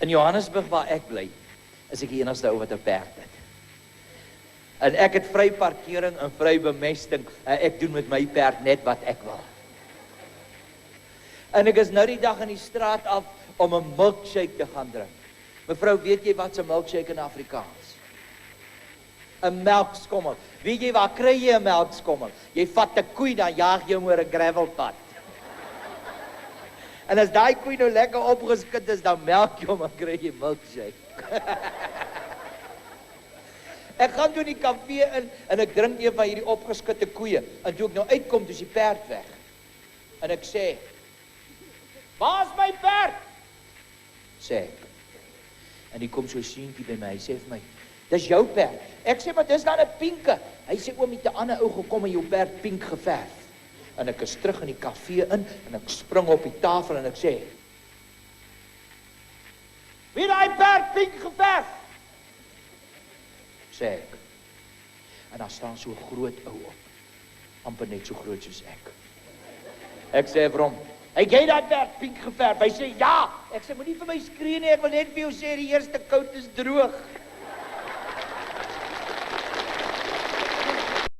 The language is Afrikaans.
In Johannesburg waar ek bly, is ek die enigste ou wat 'n perd het. En ek het vry parkering en vry bemesting. En ek doen met my perd net wat ek wil. En ek is nou die dag in die straat af om 'n milkshake te gaan drink. Mevrou, weet jy wat 'n milkshake in Afrikaans? 'n melkskommel. Weet jy waar kry jy 'n melkskommel? Jy vat 'n koei, dan jaag jy hom oor 'n gravelpad. En as daai koei nou lekker opgeskit is, dan melk jy hom en kry jy milkshake. Ek gaan toe in die kafee in en ek drink een van hierdie opgeskitte koeie. En toe ek nou uitkom, toe is die perd weg. En ek sê, "Waar is my perd?" sê ek. En die kom so 'n seentjie by my, hy sê vir my, "Dis jou perd." Ek sê, "Maar dis dan 'n pinke." Hy sê, "Oom, het 'n ander ou gekom en jou perd pink geverf." En ek is terug in die kafee in en ek spring op die tafel en ek sê, "Wie het daai perd pink geverf?" sê ek. En daar staan so 'n groot ou op, amper net so groot soos ek. Ek sê vir hom, "Het jy daai perd pink geverf?" Hy sê, "Ja." Ek sê, "Moenie vir my skree nie, ek wil net vir jou sê die eerste kout is droog."